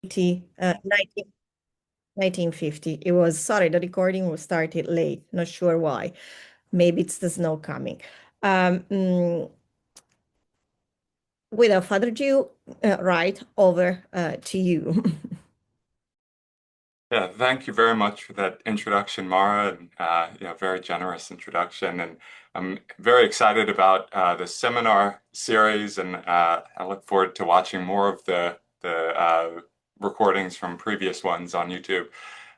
1950. It was, sorry, the recording was started late. Not sure why. Maybe it's the snow coming. Um, mm, without further ado, right over to you. Yeah, thank you very much for that introduction, Mara, and very generous introduction. And I'm very excited about the seminar series, and I look forward to watching more of the recordings from previous ones on YouTube.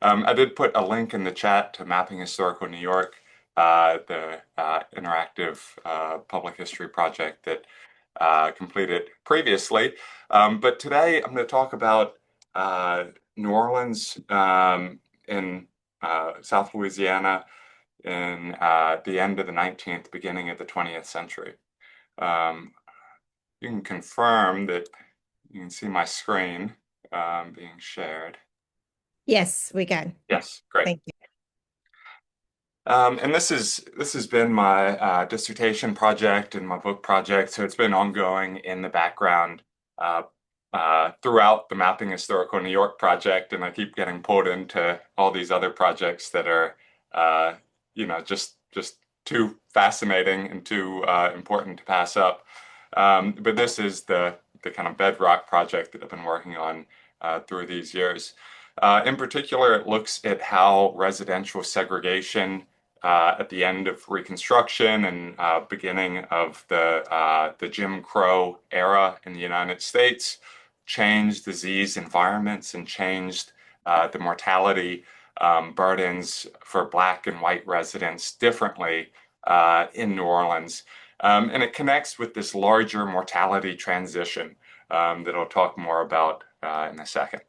I did put a link in the chat to Mapping Historical New York, the interactive public history project that completed previously. But today I'm going to talk about New Orleans in South Louisiana in the end of the 19th, beginning of the 20th century. You can confirm that you can see my screen being shared. Yes, we can. Yes, great. Thank you. And this has been my dissertation project and my book project, so it's been ongoing in the background uh, throughout the Mapping Historical New York project, and I keep getting pulled into all these other projects that are, just too fascinating and too important to pass up. But this is the kind of bedrock project that I've been working on through these years. In particular, it looks at how residential segregation at the end of Reconstruction and beginning of the Jim Crow era in the United States changed disease environments and changed the mortality burdens for Black and white residents differently in New Orleans. And it connects with this larger mortality transition that I'll talk more about in a second.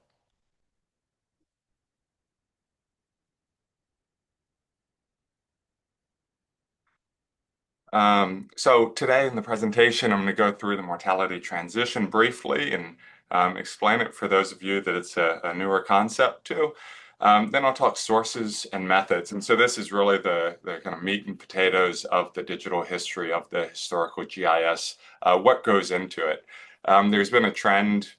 So today in the presentation, I'm going to go through the mortality transition briefly and explain it for those of you that it's a newer concept too. Then I'll talk sources and methods. And so this is really the kind of meat and potatoes of the digital history of the historical GIS, what goes into it. There's been a trend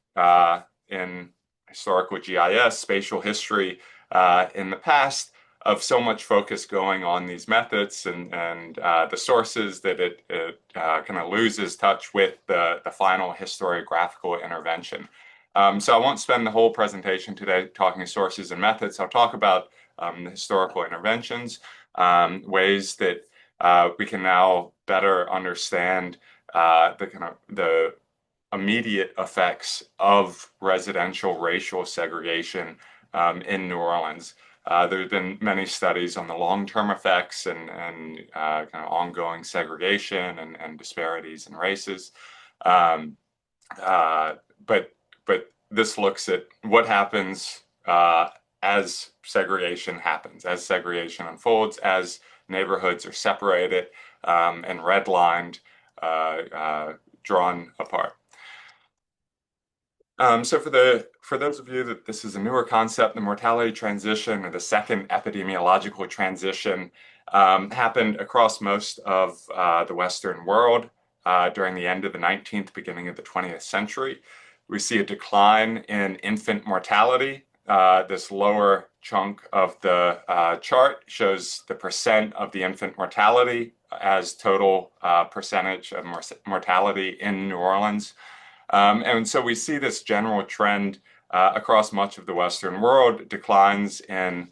in historical GIS, spatial history in the past of so much focus going on these methods and the sources that it kind of loses touch with the final historiographical intervention. So I won't spend the whole presentation today talking sources and methods. I'll talk about the historical interventions, ways that we can now better understand the immediate effects of residential racial segregation in New Orleans. There have been many studies on the long-term effects and kind of ongoing segregation and disparities in races. But this looks at what happens as segregation happens, as segregation unfolds, as neighborhoods are separated and redlined, drawn apart. So for those of you that this is a newer concept, the mortality transition or the second epidemiological transition happened across most of the Western world during the end of the 19th, beginning of the 20th century. We see a decline in infant mortality. This lower chunk of the chart shows the percent of the infant mortality as total percentage of mortality in New Orleans. And so we see this general trend across much of the Western world, declines in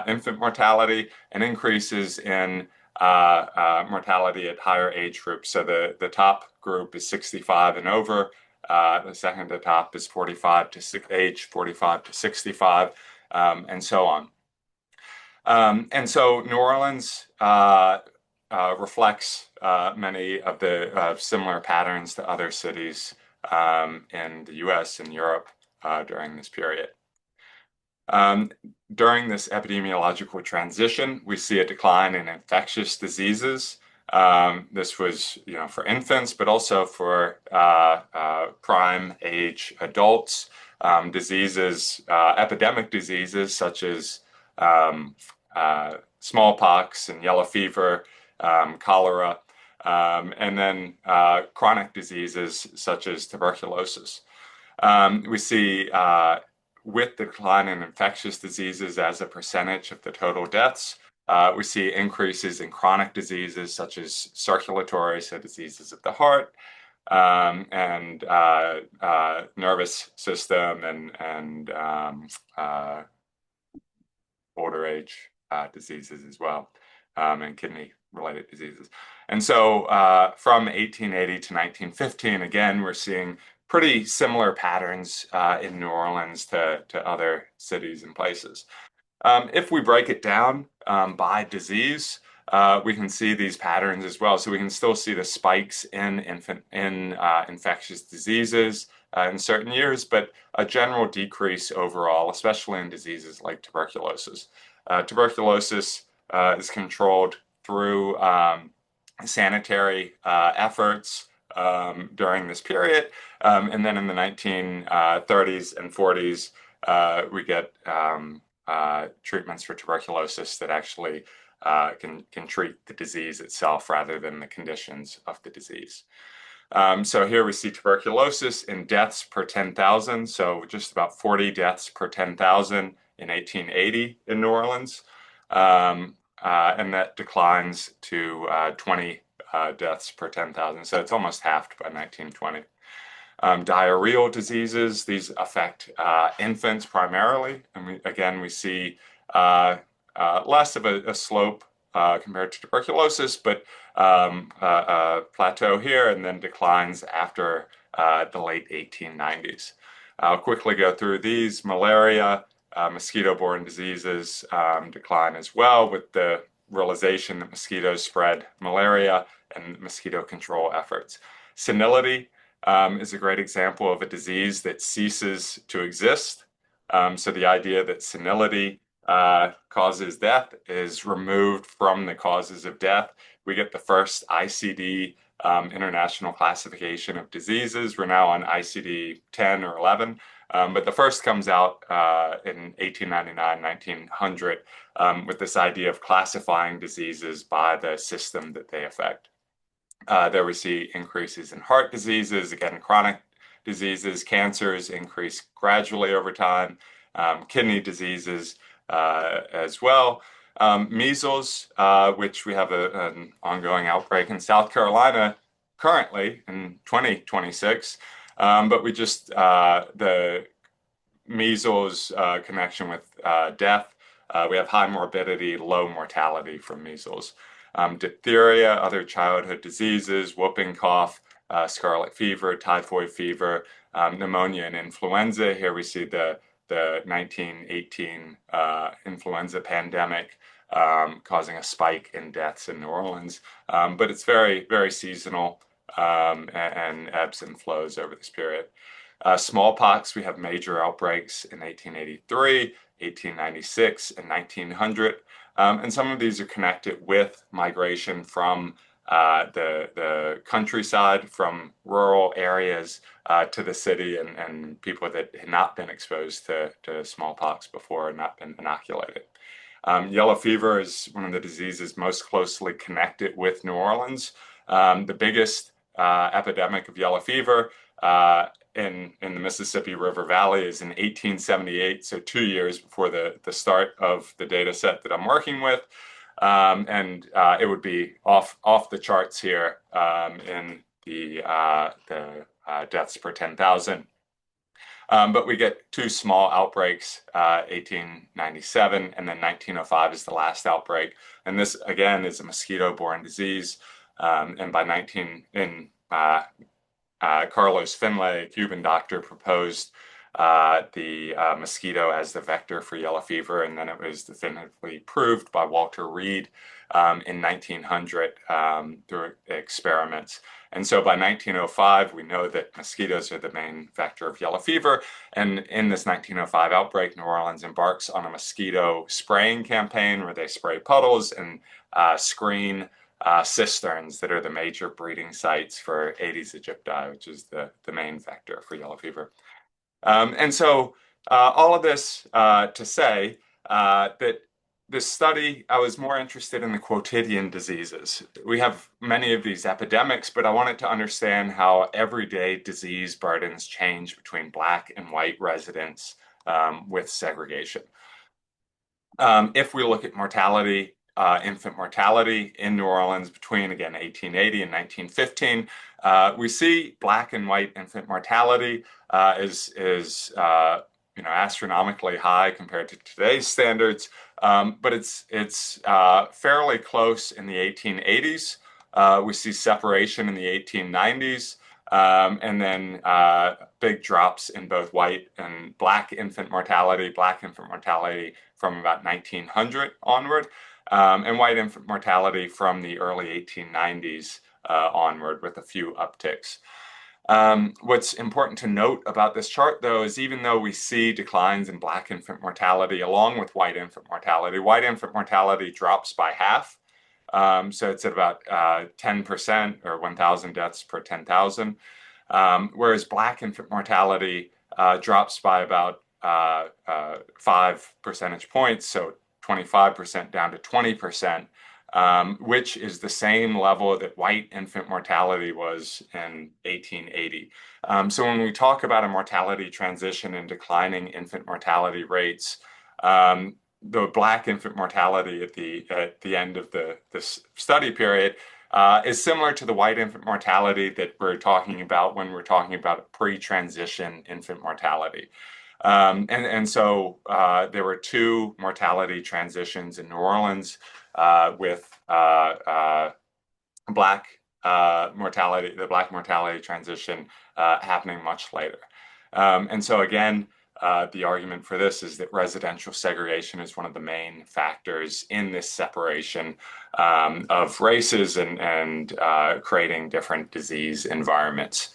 infant mortality and increases in mortality at higher age groups. So the top group is 65 and over. The second to top is 45 to age 45 to 65, and so on. And so New Orleans reflects many of the similar patterns to other cities in the US and Europe during this period. During this epidemiological transition, we see a decline in infectious diseases. This was, for infants, but also for prime age adults. Diseases, epidemic diseases such as smallpox and yellow fever, cholera, and then chronic diseases such as tuberculosis. We see with the decline in infectious diseases as a percentage of the total deaths, we see increases in chronic diseases such as circulatory, so diseases of the heart, and nervous system and older age diseases as well, and kidney-related diseases. And so from 1880 to 1915, again, we're seeing pretty similar patterns in New Orleans to other cities and places. If we break it down by disease, we can see these patterns as well. So we can still see the spikes in infectious diseases in certain years, but a general decrease overall, especially in diseases like tuberculosis. Tuberculosis is controlled through sanitary efforts during this period. And then in the 1930s and 40s, we get treatments for tuberculosis that actually can treat the disease itself rather than the conditions of the disease. So here we see tuberculosis in deaths per 10,000. So just about 40 deaths per 10,000 in 1880 in New Orleans. And that declines to 20 deaths per 10,000. So it's almost halved by 1920. Diarrheal diseases, these affect infants primarily. And we see less of a slope compared to tuberculosis, but a plateau here and then declines after the late 1890s. I'll quickly go through these. Malaria, mosquito-borne diseases decline as well, with the realization that mosquitoes spread malaria and mosquito control efforts. Senility is a great example of a disease that ceases to exist. So the idea that senility causes death is removed from the causes of death. We get the first ICD International Classification of Diseases. We're now on ICD 10 or 11, but the first comes out in 1899, 1900, with this idea of classifying diseases by the system that they affect. There we see increases in heart diseases, again, chronic diseases, cancers increase gradually over time, kidney diseases as well. Measles, which we have an ongoing outbreak in South Carolina currently in 2026, but we just, the measles connection with death, we have high morbidity, low mortality from measles. Diphtheria, other childhood diseases, whooping cough, scarlet fever, typhoid fever, pneumonia and influenza. Here we see the 1918 influenza pandemic causing a spike in deaths in New Orleans. But it's very, very seasonal and ebbs and flows over this period. Smallpox, we have major outbreaks in 1883, 1896, and 1900. And some of these are connected with migration from the countryside, from rural areas to the city, and people that had not been exposed to smallpox before and not been inoculated. Yellow fever is one of the diseases most closely connected with New Orleans. The biggest epidemic of yellow fever in the Mississippi River Valley is in 1878, so 2 years before the start of the data set that I'm working with. And it would be off the charts here in the deaths per 10,000. But we get two small outbreaks, 1897 and then 1905 is the last outbreak. And this, again, is a mosquito-borne disease. And by Carlos Finlay, a Cuban doctor, proposed the mosquito as the vector for yellow fever, and then it was definitively proved by Walter Reed in 1900 through experiments. And so by 1905, we know that mosquitoes are the main vector of yellow fever. And in this 1905 outbreak, New Orleans embarks on a mosquito spraying campaign where they spray puddles and screen cisterns that are the major breeding sites for Aedes aegypti, which is the main vector for yellow fever. And so all of this to say that this study, I was more interested in the quotidian diseases. We have many of these epidemics, but I wanted to understand how everyday disease burdens change between Black and white residents with segregation. If we look at mortality, infant mortality in New Orleans between, again, 1880 and 1915, we see Black and white infant mortality is astronomically high compared to today's standards, but it's fairly close in the 1880s. We see separation in the 1890s. And then big drops in both white and Black infant mortality from about 1900 onward, and white infant mortality from the early 1890s onward with a few upticks. What's important to note about this chart, though, is even though we see declines in Black infant mortality along with white infant mortality drops by half. So it's at about 10% or 1,000 deaths per 10,000, whereas Black infant mortality drops by about 5 percentage points, so 25% down to 20%, which is the same level that white infant mortality was in 1880. So when we talk about a mortality transition and declining infant mortality rates, the Black infant mortality at the end of this study period is similar to the white infant mortality that we're talking about when we're talking about a pre-transition infant mortality. So there were two mortality transitions in New Orleans with the Black mortality transition happening much later. And so again, the argument for this is that residential segregation is one of the main factors in this separation of races and creating different disease environments.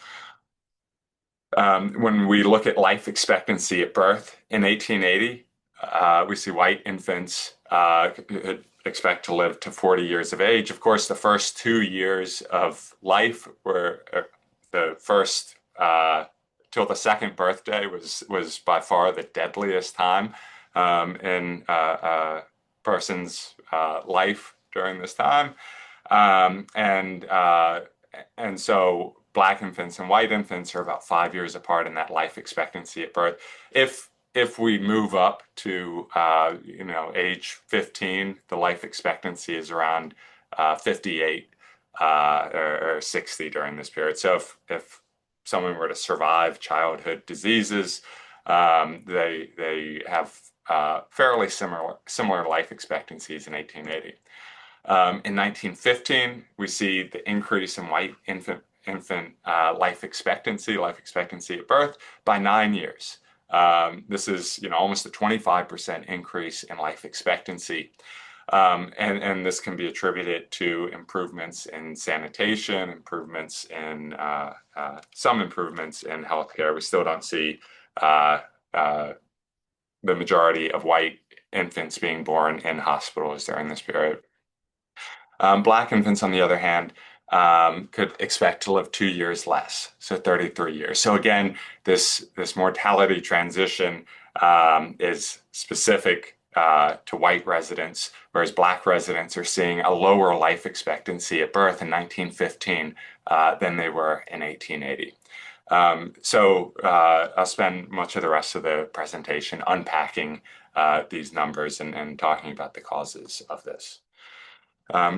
When we look at life expectancy at birth in 1880, we see white infants expect to live to 40 years of age. Of course, the first 2 years of life were the first till the second birthday was by far the deadliest time in a person's life during this time, and so Black infants and white infants are about 5 years apart in that life expectancy at birth. If we move up to age 15, the life expectancy is around 58 or 60 during this period. So if someone were to survive childhood diseases, they have fairly similar life expectancies in 1880. In 1915, we see the increase in white infant life expectancy at birth by 9 years. This is almost a 25% increase in life expectancy. And this can be attributed to improvements in sanitation, some improvements in healthcare. We still don't see the majority of white infants being born in hospitals during this period. Black infants, on the other hand, could expect to live 2 years less, so 33 years. So again, this mortality transition is specific to white residents, whereas Black residents are seeing a lower life expectancy at birth in 1915 than they were in 1880. So I'll spend much of the rest of the presentation unpacking these numbers and talking about the causes of this.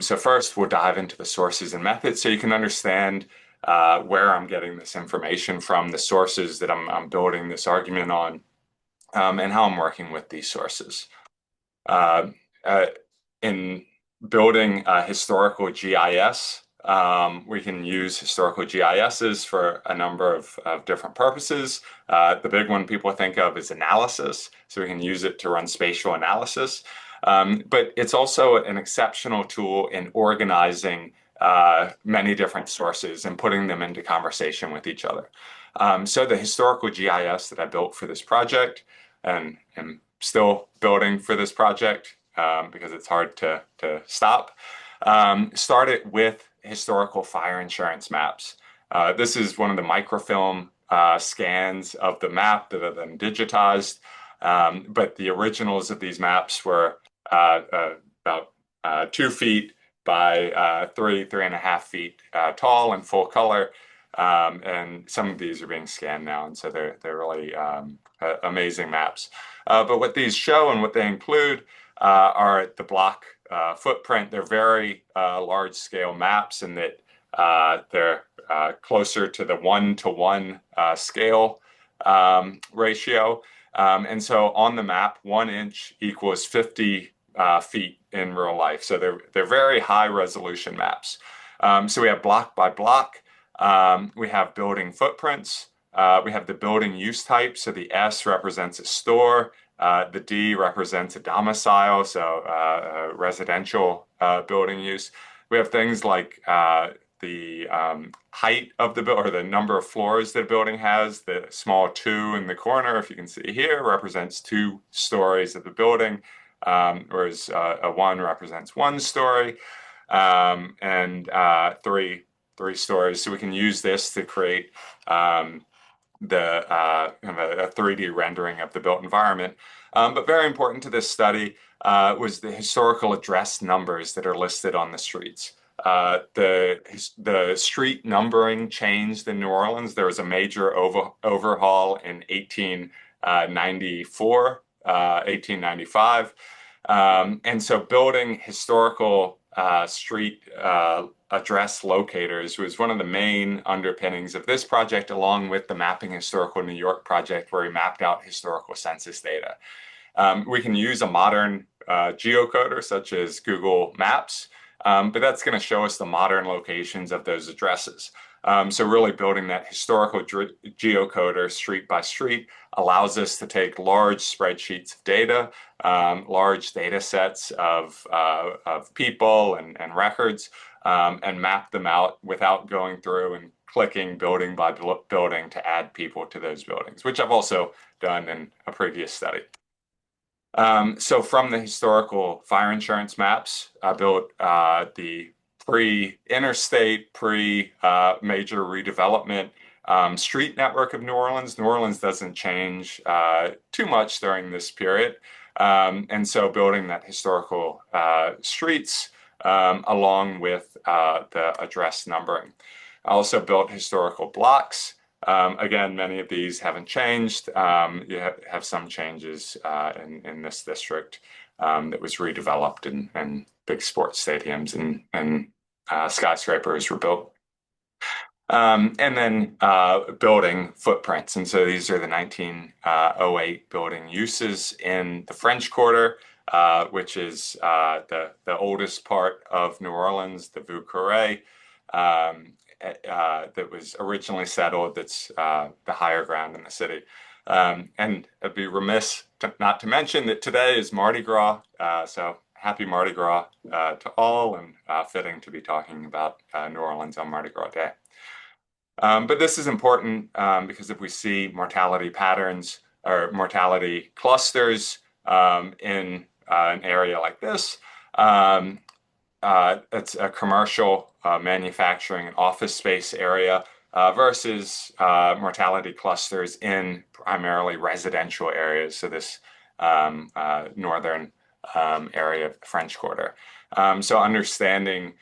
So first, we'll dive into the sources and methods so you can understand where I'm getting this information from, the sources that I'm building this argument on, and how I'm working with these sources. In building historical GIS, we can use historical GISs for a number of different purposes. The big one people think of is analysis, so we can use it to run spatial analysis. But it's also an exceptional tool in organizing many different sources and putting them into conversation with each other. So the historical GIS that I built for this project, and am still building for this project because it's hard to stop, started with historical fire insurance maps. This is one of the microfilm scans of the map that are then digitized. But the originals of these maps were about 2 feet by 3.5 feet tall and full color. And some of these are being scanned now, and so they're really amazing maps. But what these show and what they include are the block footprint. They're very large scale maps in that they're closer to the 1-to-1 scale ratio. And so on the map, 1 inch equals 50 feet in real life. So they're very high resolution maps. So we have block by block. We have building footprints. We have the building use type. So the S represents a store. The D represents a domicile, so residential building use. We have things like the height of the building, or the number of floors that a building has. The small 2 in the corner, if you can see here, represents 2 stories of the building, whereas a 1 represents 1 story, and three stories. So we can use this to create the kind of a 3D rendering of the built environment. But very important to this study was the historical address numbers that are listed on the streets. The street numbering changed in New Orleans. There was a major overhaul in 1894, 1895. And so building historical street address locators was one of the main underpinnings of this project, along with the Mapping Historical New York project, where we mapped out historical census data. We can use a modern geocoder such as Google Maps, but that's going to show us the modern locations of those addresses. So really building that historical geocoder street by street allows us to take large spreadsheets of data, large data sets of people and records, and map them out without going through and clicking building by building to add people to those buildings, which I've also done in a previous study. So from the historical fire insurance maps, I built the pre-interstate, pre-major redevelopment street network of New Orleans. New Orleans doesn't change too much during this period. And so building that historical streets along with the address numbering. I also built historical blocks. Again, many of these haven't changed. You have some changes in this district that was redeveloped, and big sports stadiums and skyscrapers were built. And then building footprints. And so these are the 1908 building uses in the French Quarter, which is the oldest part of New Orleans, the Vieux Carré, that was originally settled, that's the higher ground in the city. And I'd be remiss not to mention that today is Mardi Gras, so happy Mardi Gras to all, and fitting to be talking about New Orleans on Mardi Gras Day. But this is important because if we see mortality patterns or mortality clusters in an area like this, it's a commercial, manufacturing, and office space area versus mortality clusters in primarily residential areas. So this northern area of the French Quarter. So understanding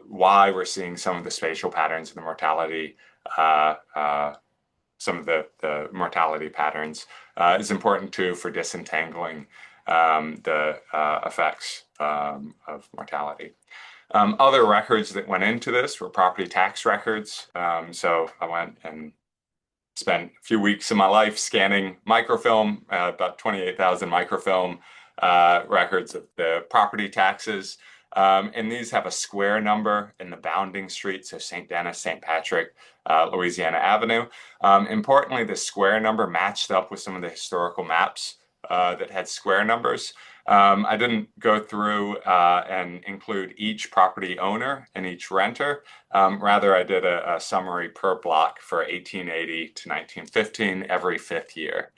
why we're seeing some of the spatial patterns of the mortality, some of the mortality patterns is important too for disentangling the effects of mortality. Other records that went into this were property tax records. So I went and spent a few weeks of my life scanning microfilm, about 28,000 microfilm records of the property taxes. And these have a square number in the bounding streets of St. Denis, St. Patrick, Louisiana Avenue. Importantly, the square number matched up with some of the historical maps that had square numbers. I didn't go through and include each property owner and each renter. Rather, I did a summary per block for 1880 to 1915 every 5th year.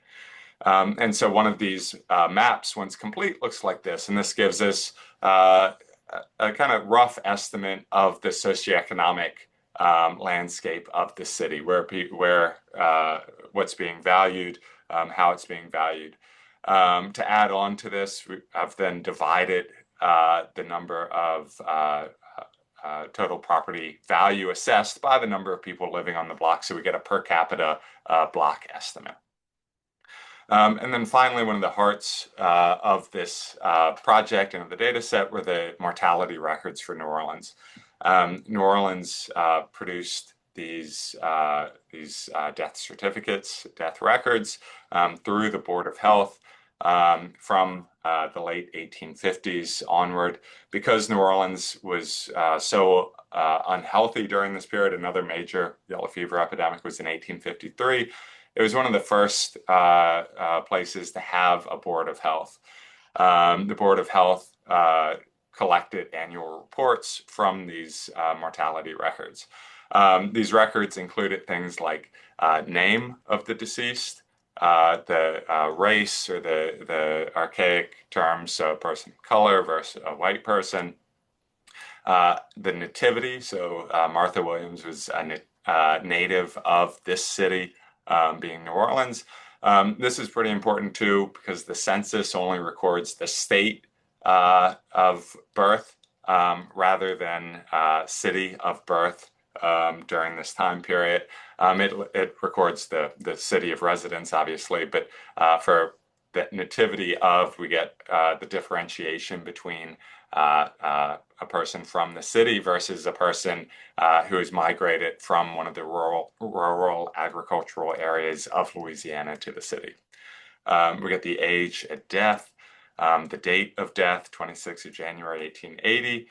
And so one of these maps, once complete, looks like this. And this gives us a kind of rough estimate of the socioeconomic landscape of the city, where what's being valued, how it's being valued. To add on to this, I've then divided the number of total property value assessed by the number of people living on the block. So we get a per capita block estimate. And then finally, one of the hearts of this project and of the data set were the mortality records for New Orleans. New Orleans produced these death certificates, death records through the Board of Health from the late 1850s onward. Because New Orleans was so unhealthy during this period, another major yellow fever epidemic was in 1853. It was one of the first places to have a Board of Health. The Board of Health collected annual reports from these mortality records. These records included things like name of the deceased, the race, or the archaic terms, so a person of color versus a white person, the nativity, so Martha Williams was a native of this city, being New Orleans. This is pretty important too, because the census only records the state of birth rather than city of birth during this time period. It records the city of residence, obviously, but for the nativity of, we get the differentiation between a person from the city versus a person who has migrated from one of the rural agricultural areas of Louisiana to the city. We get the age at death, the date of death, 26th of January, 1880,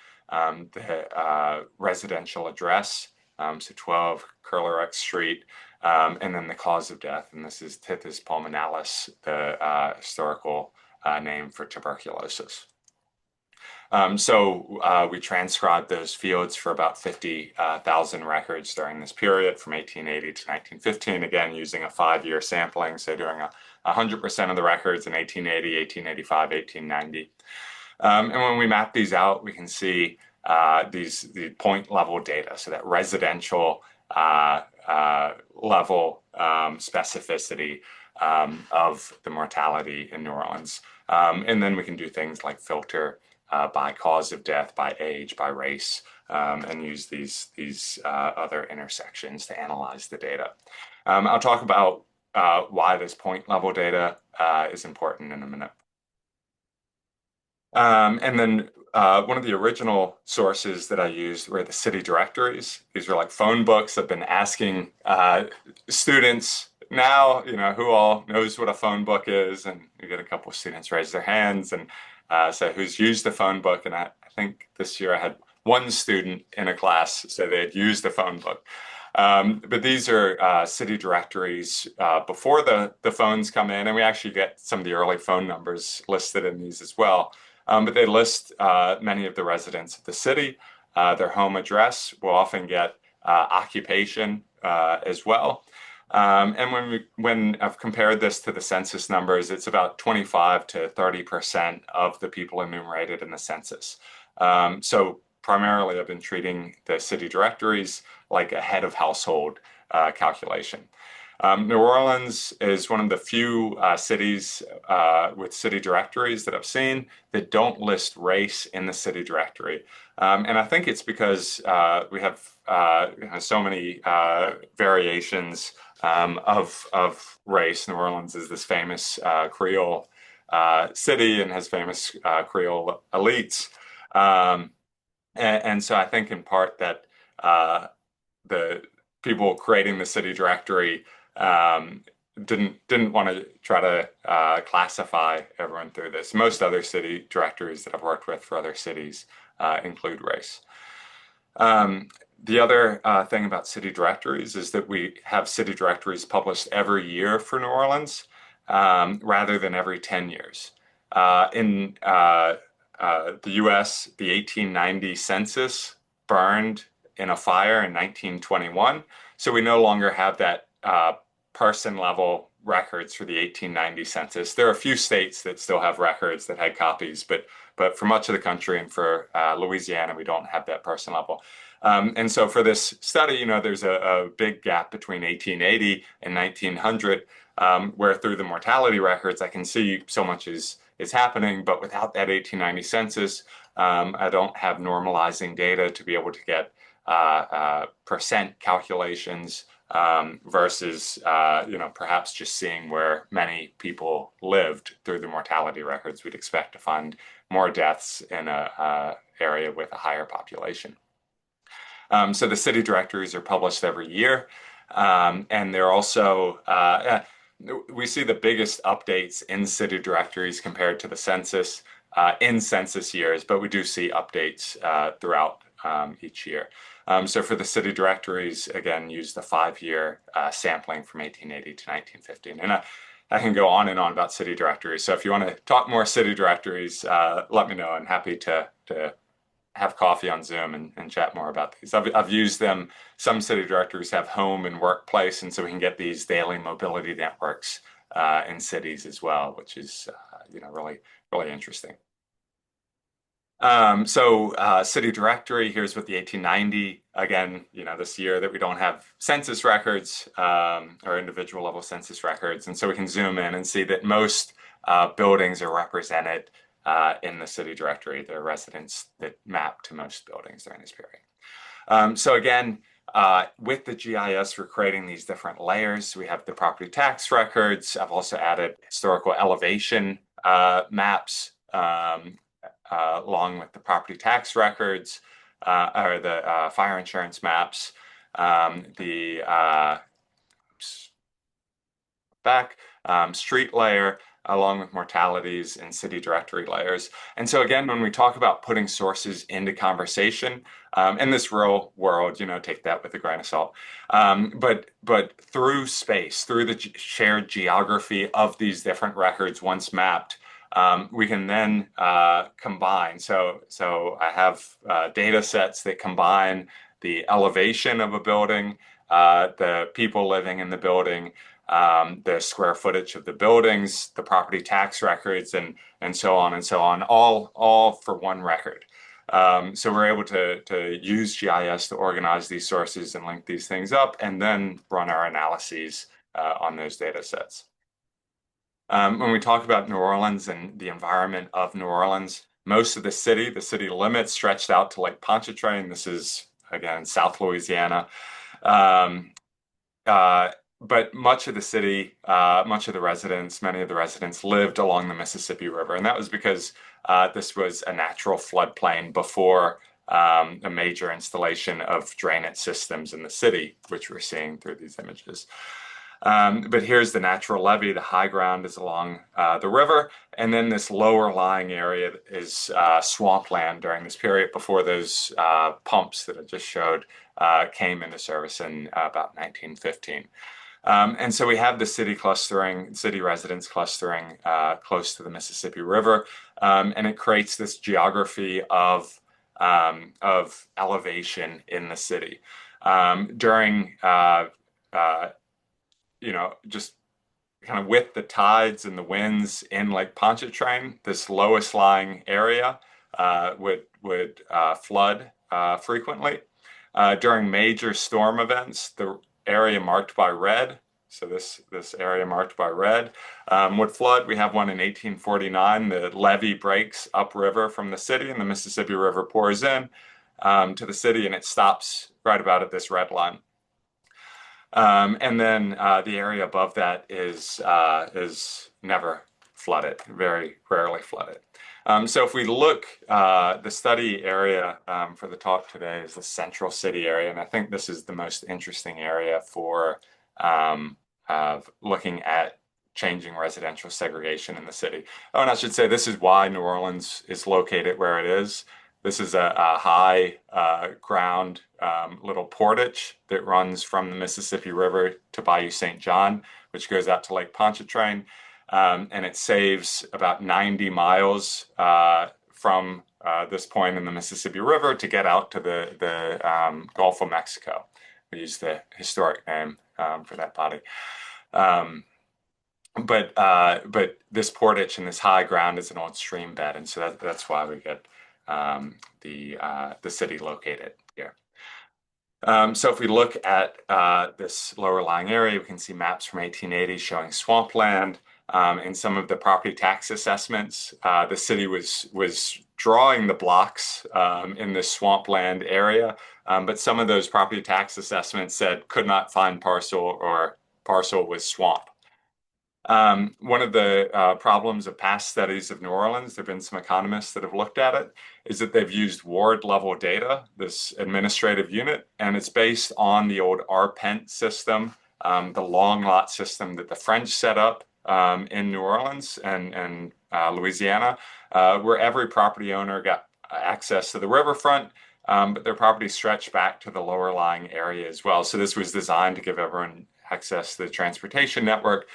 the residential address, so 12 Curler X Street, and then the cause of death, and this is Tithys pulmonalis, the historical name for tuberculosis. So we transcribed those fields for about 50,000 records during this period from 1880 to 1915, again, using a 5-year sampling, so doing 100% of the records in 1880, 1885, 1890. And when we map these out, we can see the point level data, so that residential level specificity of the mortality in New Orleans. And then we can do things like filter by cause of death, by age, by race, and use these other intersections to analyze the data. I'll talk about why this point level data is important in a minute. And then one of the original sources that I used were the city directories. These were like phone books. I've been asking students now, who all knows what a phone book is, and you get a couple of students raise their hands, and so who's used the phone book. And I think this year I had one student in a class say they had used the phone book. But these are city directories before the phones come in, and we actually get some of the early phone numbers listed in these as well. But they list many of the residents of the city, their home address. We'll often get occupation as well. And when I've compared this to the census numbers, it's about 25 to 30% of the people enumerated in the census. So primarily, I've been treating the city directories like a head of household calculation. New Orleans is one of the few cities with city directories that I've seen that don't list race in the city directory. And I think it's because we have so many variations of race. New Orleans is this famous Creole city and has famous Creole elites. And so I think in part that the people creating the city directory didn't want to try to classify everyone through this. Most other city directories that I've worked with for other cities include race. The other thing about city directories is that we have city directories published every year for New Orleans rather than every 10 years. In the US, the 1890 census burned in a fire in 1921, so we no longer have that person level records for the 1890 census. There are a few states that still have records that had copies, but for much of the country and for Louisiana, we don't have that person level. And so for this study, there's a big gap between 1880 and 1900. where through the mortality records, I can see so much is happening, but without that 1890 census, I don't have normalizing data to be able to get percent calculations versus perhaps just seeing where many people lived through the mortality records. We'd expect to find more deaths in a area with a higher population. So the city directories are published every year, and they're also we see the biggest updates in city directories compared to the census in census years, but we do see updates throughout each year. So for the city directories, again, use the 5-year sampling from 1880 to 1915. And I can go on and on about city directories. So if you want to talk more city directories, let me know. I'm happy to have coffee on Zoom and chat more about these. I've used them. Some city directories have home and workplace, and so we can get these daily mobility networks in cities as well, which is really, really interesting. City directory, here's with the 1890, again, this year that we don't have census records or individual level census records. And so we can zoom in and see that most buildings are represented in the city directory. There are residents that map to most buildings during this period. So again, with the GIS, we're creating these different layers. We have the property tax records. I've also added historical elevation maps along with the property tax records or the fire insurance maps, street layer, along with mortalities and city directory layers. And so again, when we talk about putting sources into conversation, in this real world, take that with a grain of salt. But through space, through the shared geography of these different records once mapped, we can then combine. So I have data sets that combine the elevation of a building, the people living in the building, the square footage of the buildings, the property tax records, and so on, all for one record. So we're able to use GIS to organize these sources and link these things up, and then run our analyses on those data sets. When we talk about New Orleans and the environment of New Orleans, most of the city limits stretched out to Lake Pontchartrain. This is, again, South Louisiana. But much of the city, much of the residents, many of the residents lived along the Mississippi River. And that was because this was a natural floodplain before a major installation of drainage systems in the city, which we're seeing through these images. But here's the natural levee. The high ground is along the river. And then this lower lying area is swampland during this period before those pumps that I just showed came into service in about 1915. And so we have the city residents clustering close to the Mississippi River, and it creates this geography of elevation in the city. During just kind of with the tides and the winds in Lake Pontchartrain, this lowest lying area would flood frequently. During major storm events, the area marked by red, so this area marked by red, would flood. We have one in 1849. The levee breaks upriver from the city, and the Mississippi River pours in to the city, and it stops right about at this red line. And then the area above that is never flooded, very rarely flooded. So if we look, the study area for the talk today is the central city area, and I think this is the most interesting area for looking at changing residential segregation in the city. Oh, and I should say this is why New Orleans is located where it is. This is a high ground little portage that runs from the Mississippi River to Bayou St. John, which goes out to Lake Pontchartrain. And it saves about 90 miles from this point in the Mississippi River to get out to the Gulf of Mexico. We use the historic name for that body. But this portage and this high ground is an old stream bed, and so that's why we get the city located here. So if we look at this lower lying area, we can see maps from 1880 showing swampland. In some of the property tax assessments, the city was drawing the blocks in this swampland area, but some of those property tax assessments said could not find parcel or parcel was swamp. One of the problems of past studies of New Orleans, there have been some economists that have looked at it, is that they've used ward level data, this administrative unit, and it's based on the old RPENT system, the long lot system that the French set up in New Orleans and Louisiana, where every property owner got access to the riverfront, but their property stretched back to the lower lying area as well. So this was designed to give everyone access to the transportation network.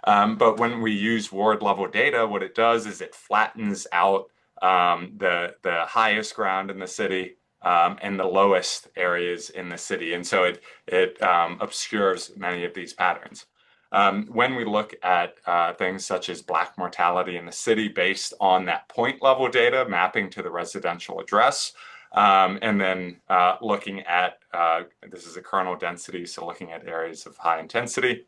But when we use ward level data, what it does is it flattens out the highest ground in the city and the lowest areas in the city. And so it obscures many of these patterns. When we look at things such as Black mortality in the city based on that point level data mapping to the residential address, and then looking at, this is a kernel density, so looking at areas of high intensity,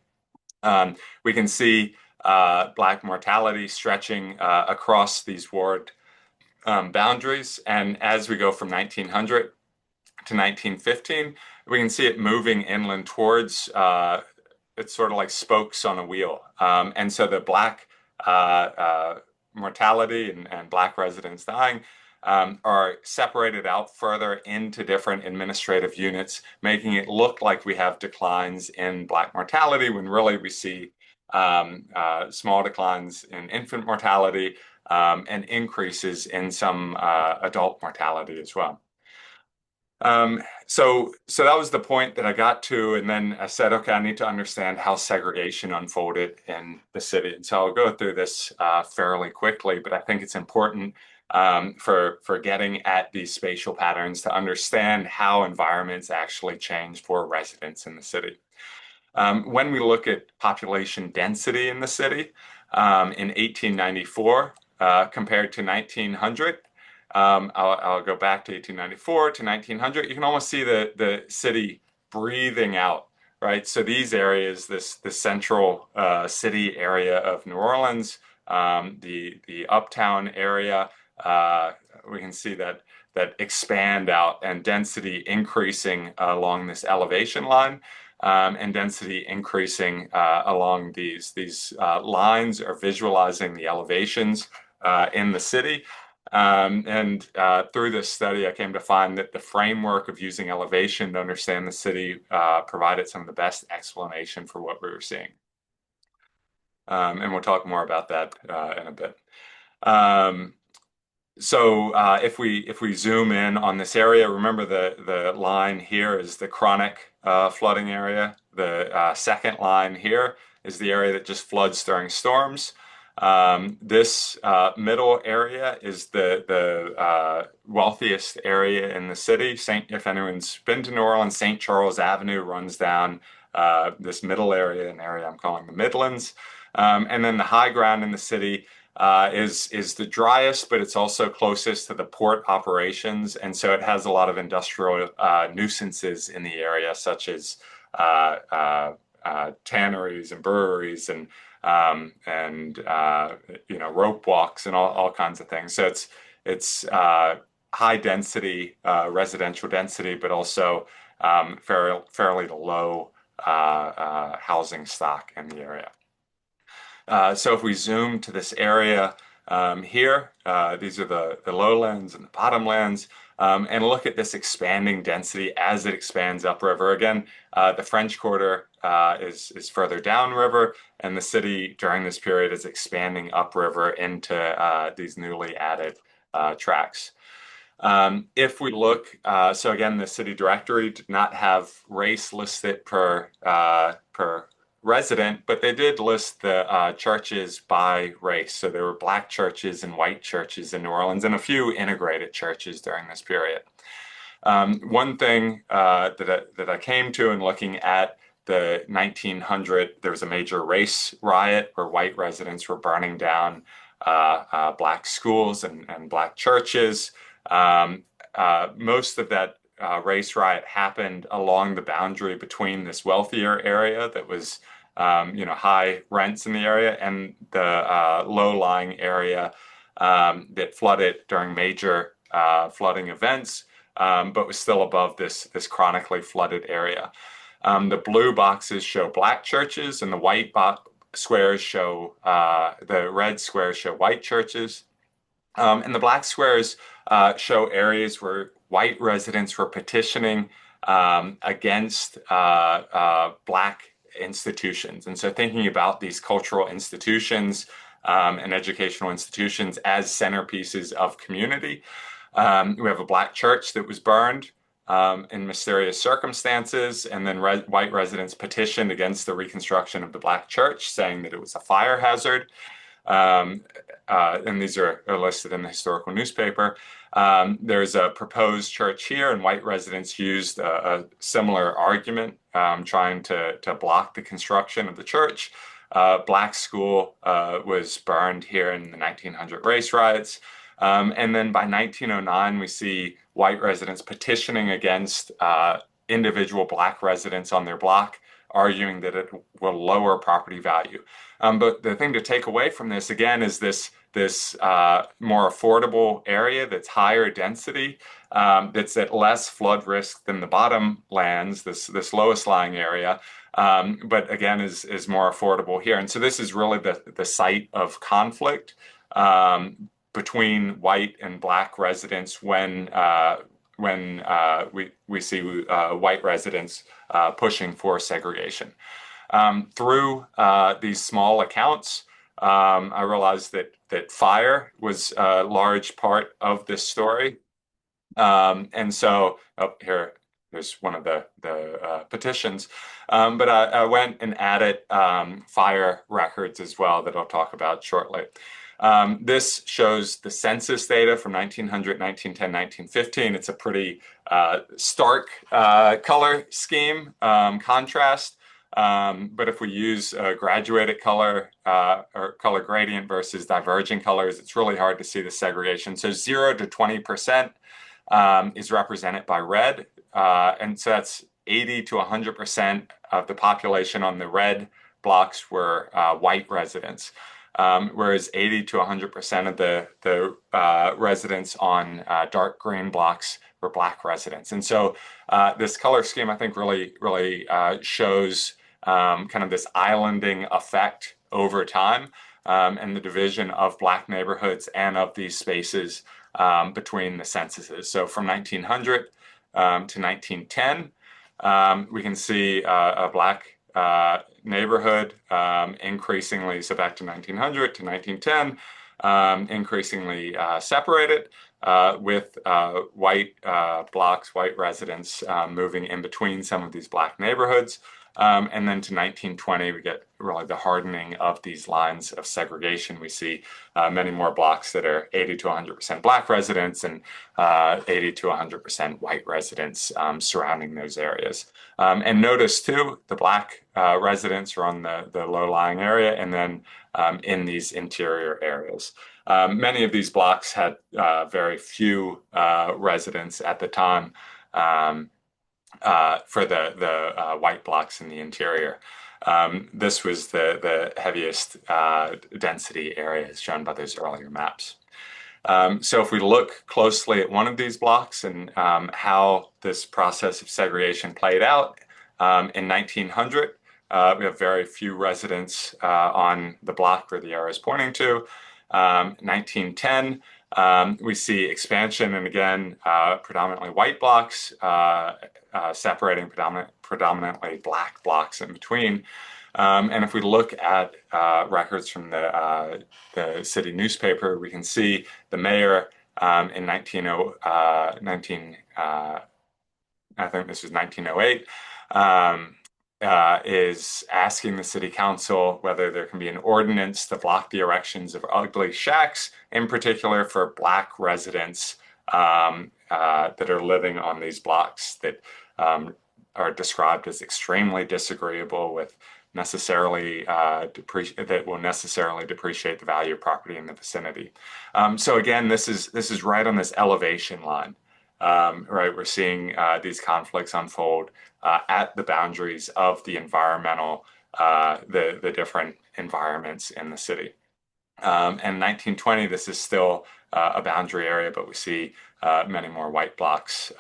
we can see Black mortality stretching across these ward boundaries. And as we go from 1900 to 1915, we can see it moving inland towards, it's sort of like spokes on a wheel. And so the Black mortality and Black residents dying are separated out further into different administrative units, making it look like we have declines in Black mortality when really we see small declines in infant mortality and increases in some adult mortality as well. So that was the point that I got to, and then I said, okay, I need to understand how segregation unfolded in the city. And so I'll go through this fairly quickly, but I think it's important for getting at these spatial patterns to understand how environments actually change for residents in the city. When we look at population density in the city in 1894 compared to 1900, I'll go back to 1894 to 1900. You can almost see the city breathing out, right? So these areas, the central city area of New Orleans, the uptown area, we can see that expand out and density increasing along this elevation line, and density increasing along these lines are visualizing the elevations in the city. And through this study, I came to find that the framework of using elevation to understand the city provided some of the best explanation for what we were seeing. And we'll talk more about that in a bit. So if we zoom in on this area, remember the line here is the chronic flooding area. The second line here is the area that just floods during storms. This middle area is the wealthiest area in the city. If anyone's been to New Orleans, St. Charles Avenue runs down this middle area, an area I'm calling the Midlands. And then the high ground in the city is the driest, but it's also closest to the port operations. And so it has a lot of industrial nuisances in the area, such as tanneries and breweries and rope walks and all kinds of things. So it's high density residential density, but also fairly low housing stock in the area. So if we zoom to this area here, these are the lowlands and the bottomlands, and look at this expanding density as it expands upriver. Again, the French Quarter is further downriver, and the city during this period is expanding upriver into these newly added tracts. If we look, so again, the city directory did not have race listed per resident, but they did list the churches by race. So there were Black churches and white churches in New Orleans and a few integrated churches during this period. One thing that I came to in looking at the 1900, there was a major race riot where white residents were burning down Black schools and Black churches. Most of that race riot happened along the boundary between this wealthier area that was, high rents in the area and the low-lying area that flooded during major flooding events, but was still above this chronically flooded area. The blue boxes show black churches, and the squares show the red squares show white churches. And the black squares show areas where white residents were petitioning against black institutions. And so thinking about these cultural institutions and educational institutions as centerpieces of community. We have a black church that was burned in mysterious circumstances, and then white residents petitioned against the reconstruction of the black church, saying that it was a fire hazard. And these are listed in the historical newspaper. There's a proposed church here, and white residents used a similar argument, trying to block the construction of the church. Black school was burned here in the 1900 race riots. And then by 1909, we see white residents petitioning against individual black residents on their block, arguing that it will lower property value. But the thing to take away from this, again, is this more affordable area that's higher density, that's at less flood risk than the bottom lands, this lowest lying area, but again is more affordable here. And so this is really the site of conflict between white and black residents when we see white residents pushing for segregation. Through these small accounts, I realized that fire was a large part of this story. And so here's one of the petitions. But I went and added fire records as well that I'll talk about shortly. This shows the census data from 1900, 1910, 1915. It's a pretty stark color scheme, contrast. But if we use a graduated color or color gradient versus diverging colors, it's really hard to see the segregation. So 0 to 20% is represented by red. And so that's 80 to 100% of the population on the red blocks were white residents. Whereas 80 to 100% of the residents on dark green blocks were black residents. And so this color scheme, I think, really shows kind of this islanding effect over time, and the division of black neighborhoods and of these spaces between the censuses. So from 1900 to 1910, we can see a black neighborhood increasingly, so back to 1900 to 1910, increasingly separated with white blocks, white residents moving in between some of these black neighborhoods. And then to 1920, we get really the hardening of these lines of segregation. We see many more blocks that are 80 to 100% black residents and 80 to 100% white residents surrounding those areas. And notice too, the black residents are on the low-lying area and then in these interior areas. Many of these blocks had very few residents at the time. For the white blocks in the interior. This was the heaviest density area as shown by those earlier maps. So if we look closely at one of these blocks and how this process of segregation played out, in 1900, we have very few residents on the block where the arrow is pointing to. 1910, we see expansion, and again, predominantly white blocks, separating predominantly black blocks in between. And if we look at records from the city newspaper, we can see the mayor in I think this was 1908, is asking the city council whether there can be an ordinance to block the erections of ugly shacks, in particular for black residents that are living on these blocks that are described as extremely disagreeable with necessarily that will necessarily depreciate the value of property in the vicinity. So again, this is right on this elevation line. right? We're seeing these conflicts unfold at the boundaries of the environmental, the different environments in the city. And 1920, this is still a boundary area, but we see many more white blocks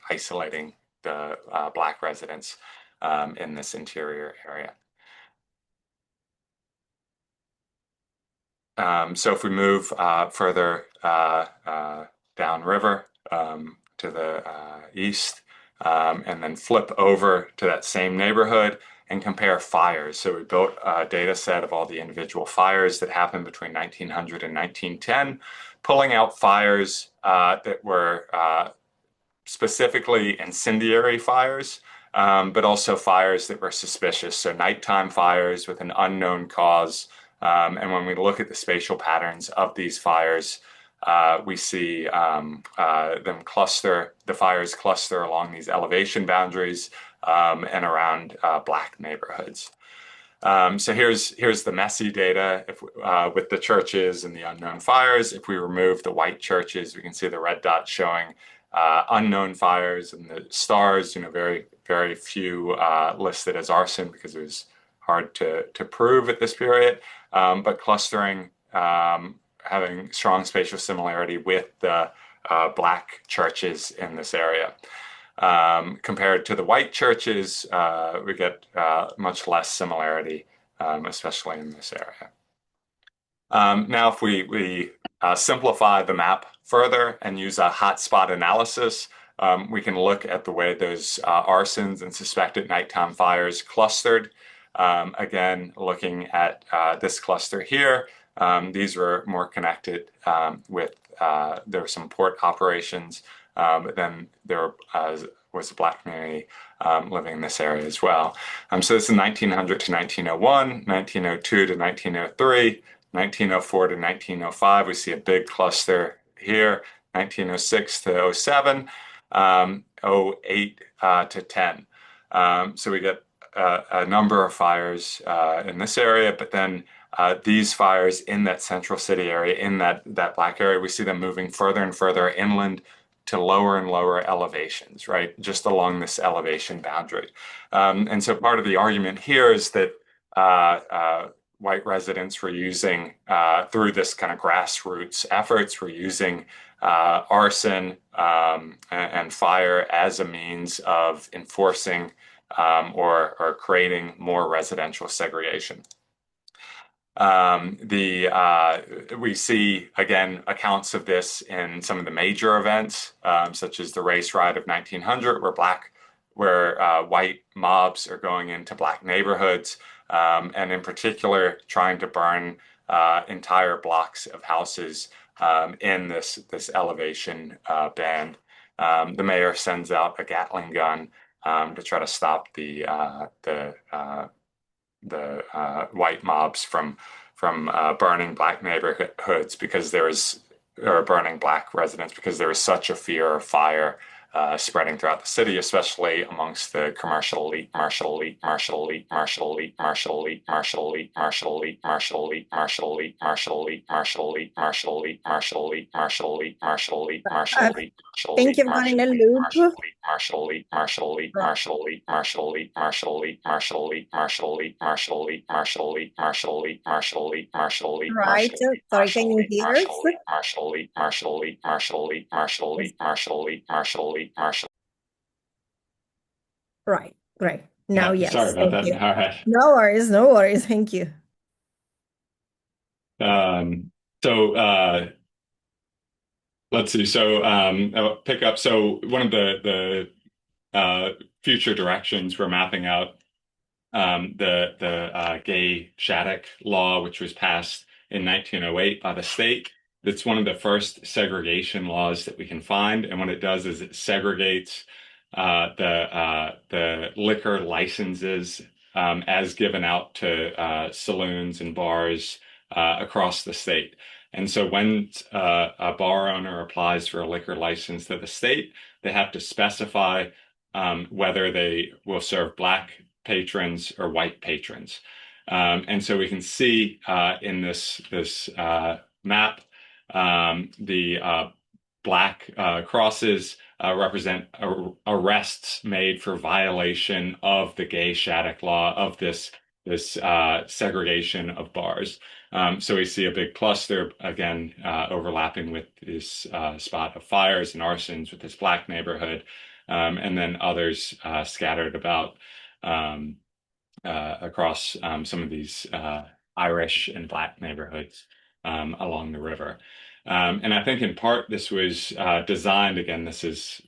isolating the Black residents in this interior area. So if we move further downriver to the east, and then flip over to that same neighborhood and compare fires. So we built a data set of all the individual fires that happened between 1900 and 1910, pulling out fires that were specifically incendiary fires, but also fires that were suspicious. So nighttime fires with an unknown cause. And when we look at the spatial patterns of these fires, we see the fires cluster along these elevation boundaries and around Black neighborhoods. So here's the messy data with the churches and the unknown fires. If we remove the white churches, we can see the red dot showing unknown fires, and the stars, very, very few listed as arson because it was hard to prove at this period, but clustering, having strong spatial similarity with the Black churches in this area. Compared to the white churches, we get much less similarity, especially in this area. Now, if we simplify the map further and use a hotspot analysis, we can look at the way those arsons and suspected nighttime fires clustered. Again, looking at this cluster here, these were more connected with, there were some port operations, but then there was a Black community living in this area as well. So this is 1900 to 1901, 1902 to 1903, 1904 to 1905. We see a big cluster here, 1906 to 07, 08 to 10. So we get a number of fires in this area, but then these fires in that central city area, in that Black area, we see them moving further and further inland to lower and lower elevations, right? Just along this elevation boundary. And so part of the argument here is that white residents were using, through this kind of grassroots efforts, were using arson and fire as a means of enforcing or creating more residential segregation. We see, again, accounts of this in some of the major events, such as the race riot of 1900, where white mobs are going into Black neighborhoods, and in particular, trying to burn entire blocks of houses in this elevation band. The mayor sends out a Gatling gun to try to stop the white mobs from burning Black neighborhoods or burning Black residents, because there is such a fear of fire spreading throughout the city, especially amongst the commercial elite, martial elite, martial elite, martial elite, martial elite, martial elite, martial elite, martial elite, martial elite, martial elite, martial elite, martial elite, martial elite, martial elite, martial elite, martial elite, martial Think elite, you've gone in a loop. martial elite, martial elite, martial elite, martial elite, martial elite, martial elite, martial elite, martial elite, martial elite, martial elite, martial elite, martial elite, Right. Sorry, can you hear us? martial elite, martial elite, martial elite, martial elite, martial elite, martial elite, martial. Right, great. Now, yes. Sorry about Thank that. you. All right. No worries, no worries. Thank you. So let's see. So I'll pick up. So one of the future directions we're mapping out, the gay Shattuck law, which was passed in 1908 by the state. It's one of the first segregation laws that we can find, and what it does is it segregates the liquor licenses as given out to saloons and bars across the state. And so when a bar owner applies for a liquor license to the state, they have to specify whether they will serve Black patrons or white patrons. And so we can see in this map the black crosses represent arrests made for violation of the gay Shattuck law, of this segregation of bars. So we see a big cluster, again, overlapping with this spot of fires and arsons with this black neighborhood, and then others scattered about across some of these Irish and black neighborhoods along the river. And I think in part this was designed, again, this is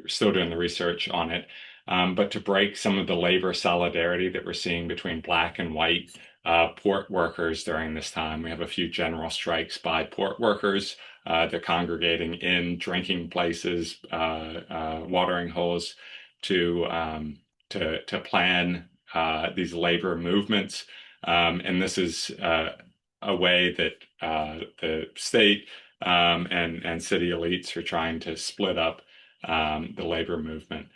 still doing the research on it, but to break some of the labor solidarity that we're seeing between black and white port workers during this time. We have a few general strikes by port workers. They're congregating in drinking places, watering holes to plan these labor movements. And this is a way that the state and city elites are trying to split up the labor movement.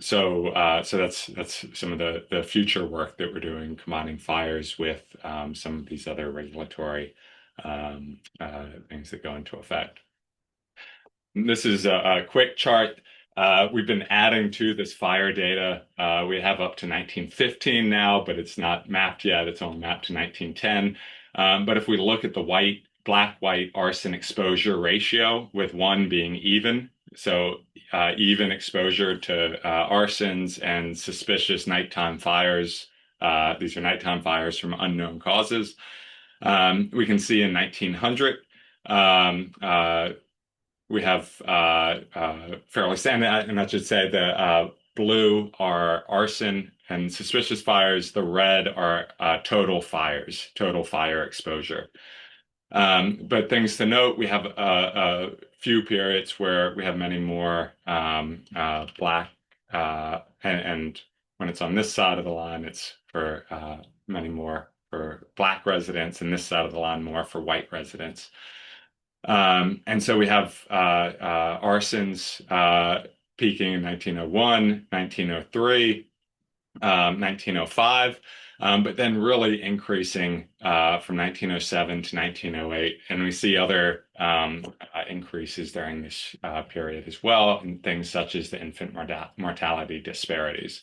So that's some of the future work that we're doing, combining fires with some of these other regulatory things that go into effect. And this is a quick chart. We've been adding to this fire data. We have up to 1915 now, but it's not mapped yet. It's only mapped to 1910. But if we look at the black-white arson exposure ratio, with 1 being even, so even exposure to arsons and suspicious nighttime fires. These are nighttime fires from unknown causes. We can see in 1900, we have fairly standard, and I should say the blue are arson and suspicious fires. The red are total fires, total fire exposure. But things to note, we have a few periods where we have many more black, and when it's on this side of the line, it's for many more for black residents, and this side of the line more for white residents. And so we have arsons peaking in 1901, 1903, 1905. But then really increasing from 1907 to 1908. And we see other increases during this period as well, in things such as the infant mortality disparities.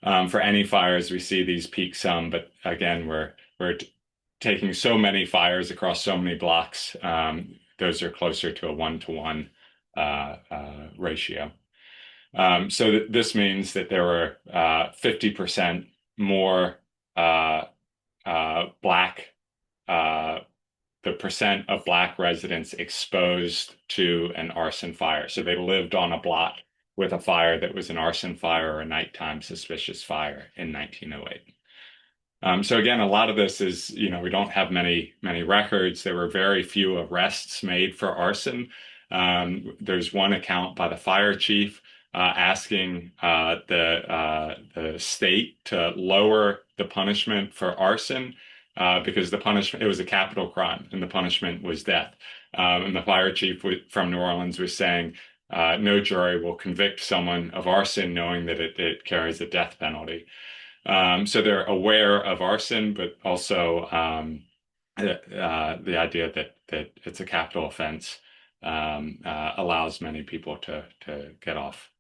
For any fires, we see these peak some, but again, we're taking so many fires across so many blocks. Those are closer to a 1-to-1 ratio. So this means that there were 50% more black, the percent of black residents exposed to an arson fire. So they lived on a block with a fire that was an arson fire or a nighttime suspicious fire in 1908. So again, a lot of this is, we don't have many records. There were very few arrests made for arson. There's one account by the fire chief asking the state to lower the punishment for arson because it was a capital crime and the punishment was death. And the fire chief from New Orleans was saying, no jury will convict someone of arson knowing that it carries a death penalty. So they're aware of arson, but also the idea that it's a capital offense allows many people to get off.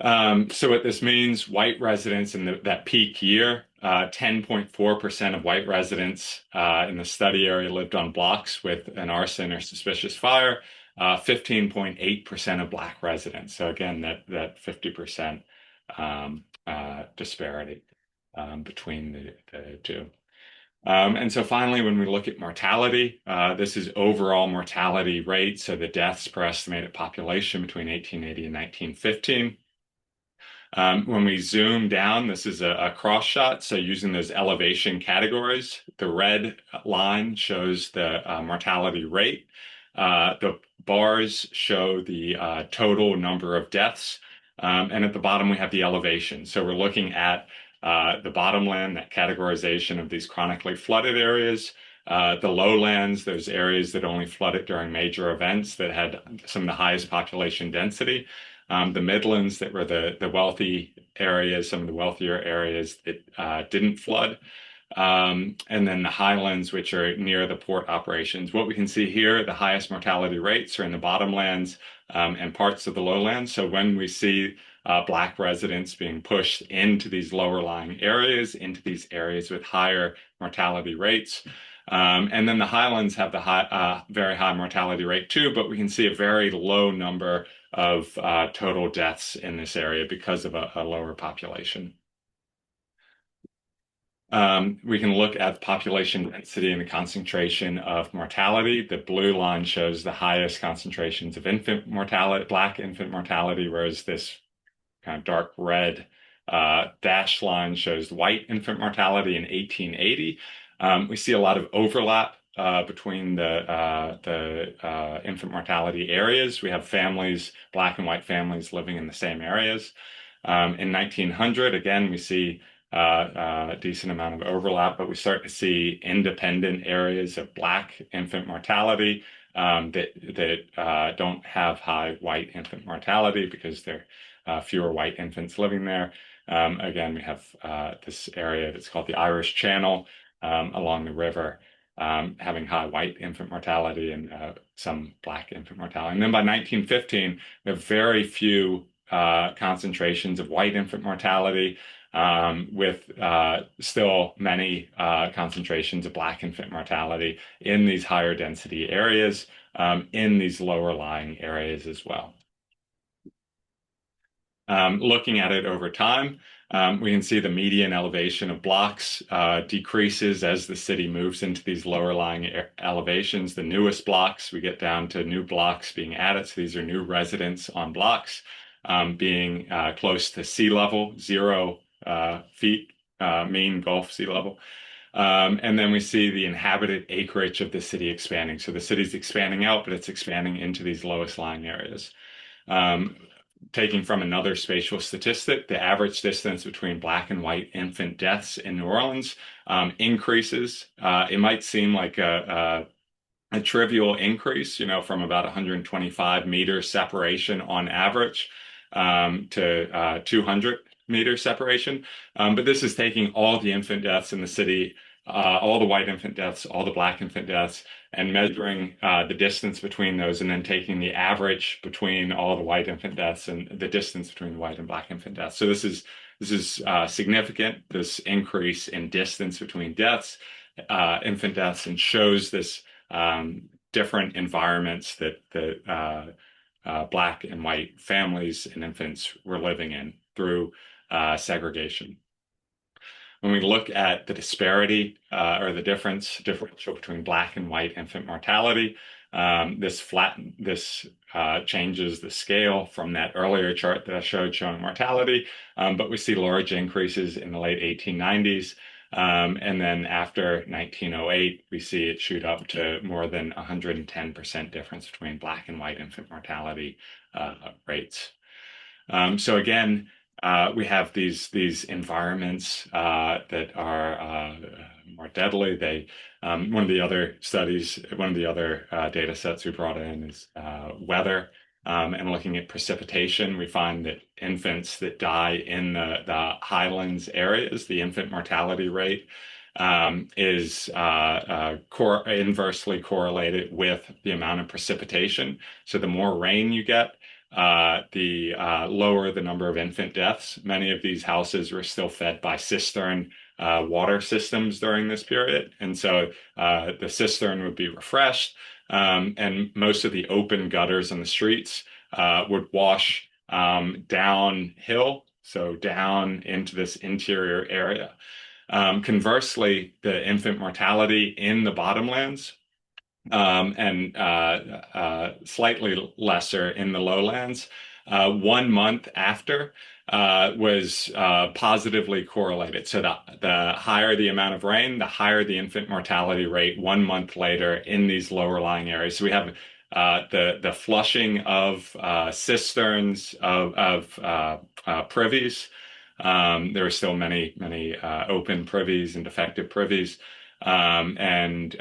So what this means, white residents in that peak year, 10.4% of white residents in the study area lived on blocks with an arson or suspicious fire, 15.8% of black residents. So again, that 50% disparity between the two. And so finally, when we look at mortality, this is overall mortality rate, so the deaths per estimated population between 1880 and 1915. When we zoom down, this is a cross shot, so using those elevation categories, the red line shows the mortality rate. The bars show the total number of deaths, and at the bottom we have the elevation. So we're looking at the bottomland, that categorization of these chronically flooded areas, the lowlands, those areas that only flooded during major events that had some of the highest population density, the midlands that were the wealthy areas, some of the wealthier areas that didn't flood, and then the highlands, which are near the port operations. What we can see here, the highest mortality rates are in the bottomlands and parts of the lowlands. So when we see Black residents being pushed into these lower lying areas, into these areas with higher mortality rates. And then the highlands have the very high mortality rate too, but we can see a very low number of total deaths in this area because of a lower population. We can look at population density and the concentration of mortality. The blue line shows the highest concentrations of infant mortality, Black infant mortality, whereas this kind of dark red dashed line shows white infant mortality in 1880. We see a lot of overlap between the infant mortality areas. We have families, Black and white families living in the same areas. In 1900, again, we see a decent amount of overlap, but we start to see independent areas of Black infant mortality that don't have high white infant mortality because there are fewer white infants living there. Again, we have this area that's called the Irish Channel along the river, having high white infant mortality and some Black infant mortality. And then by 1915, we have very few concentrations of white infant mortality, with still many concentrations of Black infant mortality in these higher density areas, in these lower lying areas as well. Looking at it over time, we can see the median elevation of blocks decreases as the city moves into these lower lying elevations. The newest blocks, we get down to new blocks being added. So these are new residents on blocks being close to sea level, 0 feet mean Gulf sea level. And then we see the inhabited acreage of the city expanding. So the city's expanding out, but it's expanding into these lowest lying areas. Taking from another spatial statistic, the average distance between Black and white infant deaths in New Orleans increases. It might seem like a trivial increase, from about 125 meters separation on average to 200 meter separation. But this is taking all the infant deaths in the city, all the white infant deaths, all the Black infant deaths, and measuring the distance between those, and then taking the average between all the white infant deaths and the distance between the white and Black infant deaths. So this is significant, this increase in distance between deaths, infant deaths, and shows this different environments that the Black and white families and infants were living in through segregation. When we look at the disparity or the differential between Black and white infant mortality, this changes the scale from that earlier chart that I showed showing mortality, but we see large increases in the late 1890s. And then after 1908, we see it shoot up to more than 110% difference between Black and white infant mortality rates. So again, we have these environments that are more deadly. One of the other data sets we brought in is weather. And looking at precipitation, we find that infants that die in the highlands areas, the infant mortality rate is inversely correlated with the amount of precipitation. So the more rain you get, the lower the number of infant deaths. Many of these houses were still fed by cistern water systems during this period. And so the cistern would be refreshed, and most of the open gutters on the streets would wash downhill, so down into this interior area. Conversely, the infant mortality in the bottomlands and slightly lesser in the lowlands, 1 month after was positively correlated. So the higher the amount of rain, the higher the infant mortality rate 1 month later in these lower lying areas. So we have the flushing of cisterns, of privies. There are still many open privies and defective privies. And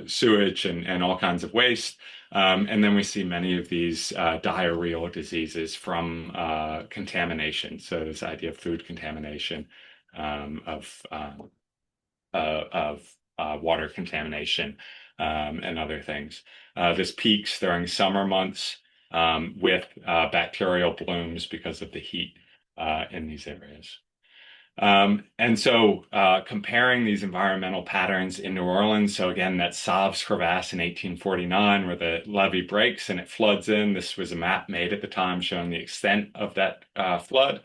sewage and all kinds of waste. And then we see many of these diarrheal diseases from contamination. So this idea of food contamination, of water contamination and other things. This peaks during summer months with bacterial blooms because of the heat in these areas. And so comparing these environmental patterns in New Orleans, so again, that Saves crevasse in 1849 where the levee breaks and it floods in. This was a map made at the time showing the extent of that flood.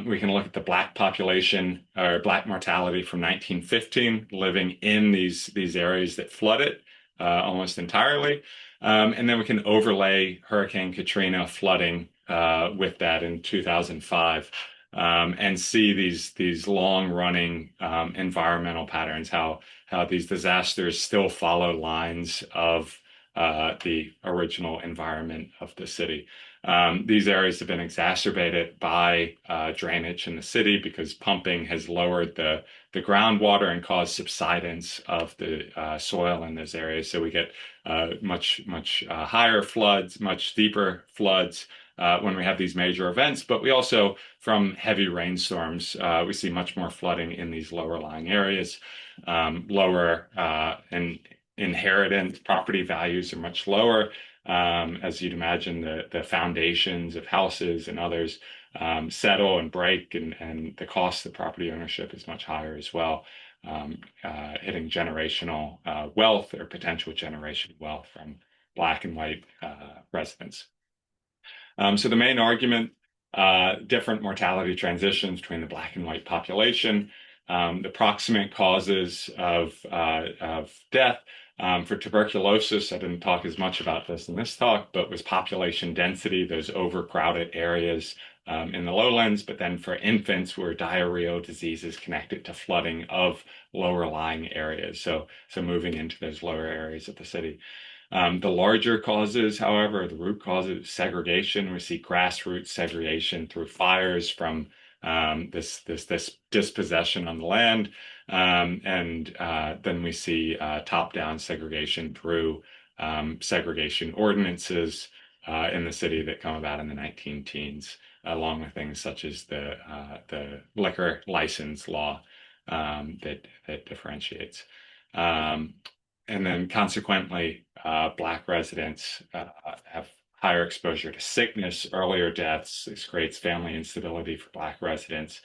We can look at the Black population or Black mortality from 1915 living in these areas that flooded almost entirely. And then we can overlay Hurricane Katrina flooding with that in 2005 and see these long-running environmental patterns, how these disasters still follow lines of the original environment of the city. These areas have been exacerbated by drainage in the city because pumping has lowered the groundwater and caused subsidence of the soil in those areas. So we get much higher floods, much deeper floods when we have these major events. But we also, from heavy rainstorms, we see much more flooding in these lower lying areas. Lower and inheritance property values are much lower. As you'd imagine, the foundations of houses and others settle and break, and the cost of property ownership is much higher as well, hitting generational wealth or potential generational wealth from Black and white residents. So the main argument, different mortality transitions between the Black and white population, the proximate causes of death. For tuberculosis, I didn't talk as much about this in this talk, but was population density, those overcrowded areas in the lowlands. But then for infants, were diarrheal diseases connected to flooding of lower lying areas. So moving into those lower areas of the city. The larger causes, however, the root causes, segregation. We see grassroots segregation through fires from this dispossession on the land. And then we see top-down segregation through segregation ordinances in the city that come about in the 19-teens, along with things such as the liquor license law that differentiates. And then consequently, Black residents have higher exposure to sickness, earlier deaths. This creates family instability for Black residents.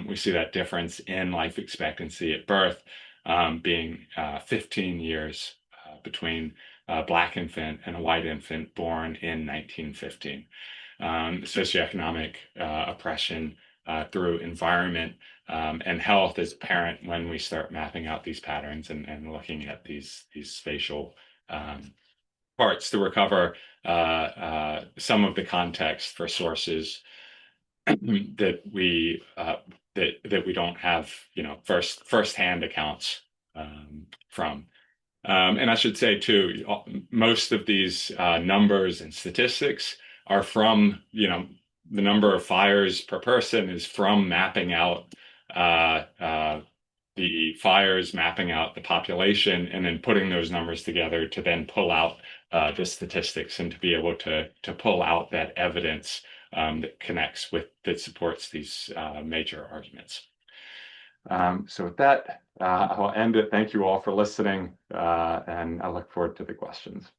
We see that difference in life expectancy at birth being 15 years between a Black infant and a white infant born in 1915. Socioeconomic oppression through environment and health is apparent when we start mapping out these patterns and looking at these spatial parts to recover some of the context for sources that we don't have, first-hand accounts from. And I should say too, most of these numbers and statistics are from, the number of fires per person is from mapping out the fires, mapping out the population, and then putting those numbers together to then pull out the statistics and to be able to pull out that evidence that connects with, that supports these major arguments. So with that, I'll end it. Thank you all for listening, and I look forward to the questions.